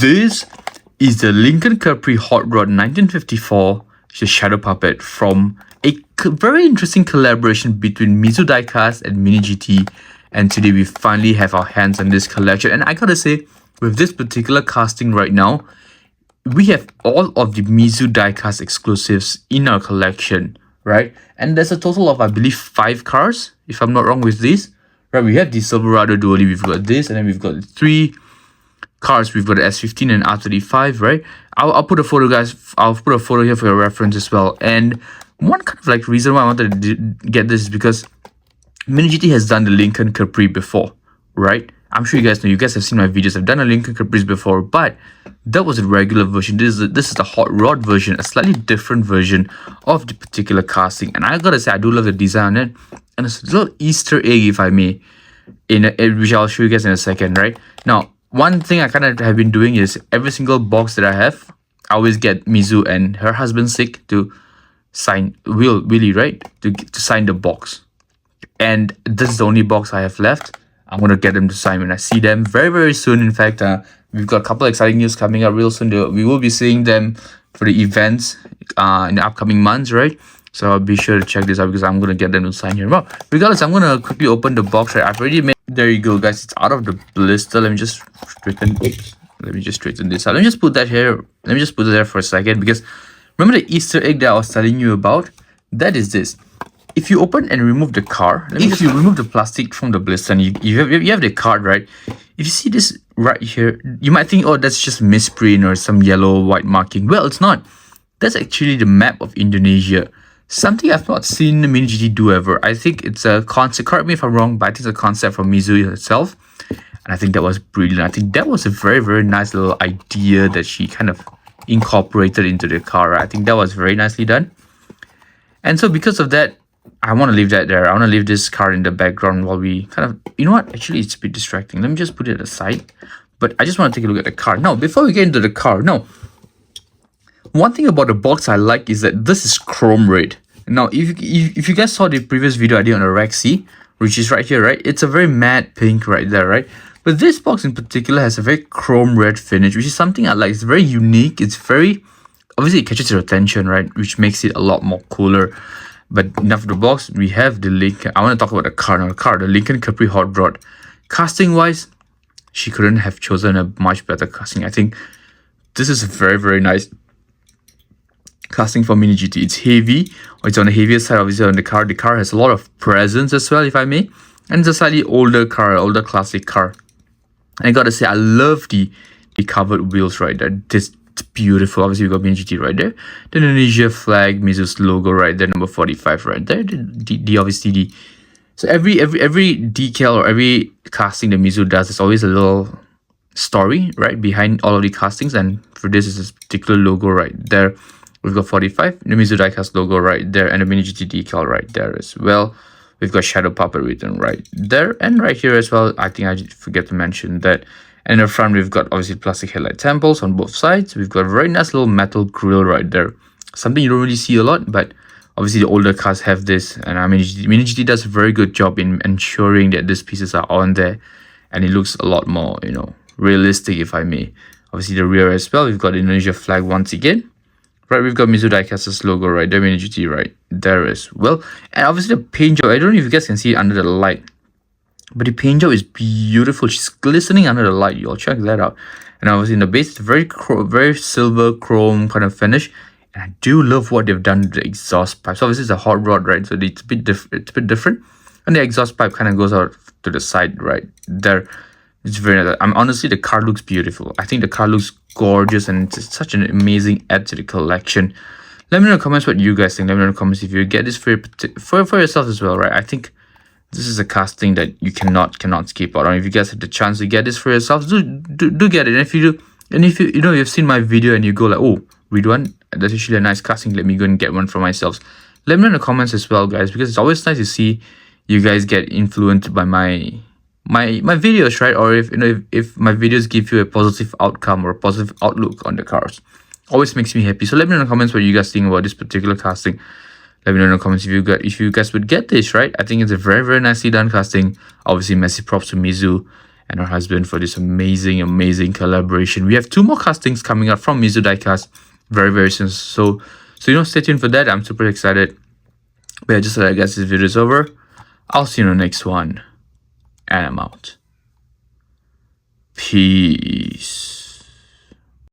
This is the Lincoln Capri Hot Rod 1954. It's a shadow puppet from a very interesting collaboration between Mizu Diecast and MiniGT. And today we finally have our hands on this collection. And I gotta say, with this particular casting right now, we have all of the Mizu Diecast exclusives in our collection, right? And there's a total of, I believe, 5 cars, if I'm not wrong with these. Right, we have the Silverado Dually, we've got this, and then we've got 3 cars. We've got the S15 and R35, right? I'll put a photo, guys. I'll put a photo here for your reference as well. And one kind of like reason why I wanted to get this is because MiniGT has done the Lincoln Capri before, right? I'm sure you guys know. You guys have seen my videos. I've done a Lincoln Capris before, but that was a regular version. This is the hot rod version, a slightly different version of the particular casting. And I gotta say, I do love the design on it, and it's a little Easter egg, if I may, which I'll show you guys in a second, right? Now, one thing I kind of have been doing is every single box that I have, I always get Mizu and her husband Sick to sign Willie, right? To sign the box. And this is the only box I have left. I'm going to get them to sign when I see them very, very soon. In fact, we've got a couple of exciting news coming up real soon. We will be seeing them for the events in the upcoming months, right? So I'll be sure to check this out because I'm going to get them to sign here. Well, regardless, I'm going to quickly open the box, right? I've already made... There you go, guys. It's out of the blister. Let me just straighten... Oops. Let me just straighten this out. Let me just put that here. Let me just put it there for a second because remember the Easter egg that I was telling you about? That is this. If you open and remove the car, if you remove the plastic from the blister and you have the card, right? If you see this right here, you might think, oh, that's just misprint or some yellow white marking. Well, it's not. That's actually the map of Indonesia. Something I've not seen the MiniGT do ever. I think it's a concept, correct me if I'm wrong, but I think it's a concept from Mizu itself. And I think that was brilliant. I think that was a very, very nice little idea that she kind of incorporated into the car, right? I think that was very nicely done. And so because of that, I want to leave that there. I want to leave this card in the background while we kind of... You know what? Actually, it's a bit distracting. Let me just put it aside. But I just want to take a look at the card. Now, before we get into the card, no. One thing about the box I like is that this is chrome red. Now, if you guys saw the previous video I did on the Rexy, which is right here, right? It's a very matte pink right there, right? But this box in particular has a very chrome red finish, which is something I like. It's very unique. It's very... Obviously, it catches your attention, right? Which makes it a lot more cooler. But enough of the box, we have the Lincoln. I want to talk about the car now. The Lincoln Capri Hot Rod. Casting wise, she couldn't have chosen a much better casting. I think this is a very, very nice casting for MiniGT. It's heavy, or it's on the heavier side, obviously, on the car. The car has a lot of presence as well, if I may. And it's a slightly older car, older classic car. And I gotta say, I love the covered wheels right there. It's beautiful. Obviously, we got MiniGT right there. The Indonesia flag, Mizu's logo right there, number 45 right there. So every decal or every casting that Mizu does, there's always a little story right behind all of the castings. And for this is this particular logo right there. We've got 45, the Mizu Diecast logo right there, and the MiniGT decal right there as well. We've got Shadow Puppet written right there and right here as well. I think I forget to mention that. And in the front, we've got obviously plastic headlight temples on both sides. We've got a very nice little metal grille right there. Something you don't really see a lot, but obviously the older cars have this. And I mean, MiniGT does a very good job in ensuring that these pieces are on there. And it looks a lot more, you know, realistic, if I may. Obviously the rear as well, we've got the Indonesia flag once again. Right, we've got Mizu Diecast's logo right there, MiniGT right there as well. And obviously the paint job, I don't know if you guys can see it under the light. But the paint job is beautiful. She's glistening under the light. You'll check that out. And obviously in the base, it's very silver chrome kind of finish. And I do love what they've done with the exhaust pipe. So obviously it's a hot rod, right? So it's a bit different. And the exhaust pipe kind of goes out to the side right there. It's very nice. Honestly, the car looks beautiful. I think the car looks gorgeous and it's such an amazing add to the collection. Let me know in the comments what you guys think. Let me know in the comments if you get this for yourself as well, right? I think this is a casting that you cannot skip out on. If you guys have the chance to get this for yourselves, do get it. And if you do, and if you've seen my video and you go like, oh, Ridwan, that's actually a nice casting. Let me go and get one for myself. Let me know in the comments as well, guys, because it's always nice to see you guys get influenced by my videos, right? Or if my videos give you a positive outcome or a positive outlook on the cars, always makes me happy. So let me know in the comments what you guys think about this particular casting. Let me know in the comments if you guys would get this, right? I think it's a very, very nicely done casting. Obviously, massive props to Mizu. and her husband for this amazing collaboration. We have 2 more castings coming up from Mizu Diecast very soon. So stay tuned for that. I'm super excited. But yeah, just so that guys, this video is over. I'll see you in the next one. And I'm out. Peace.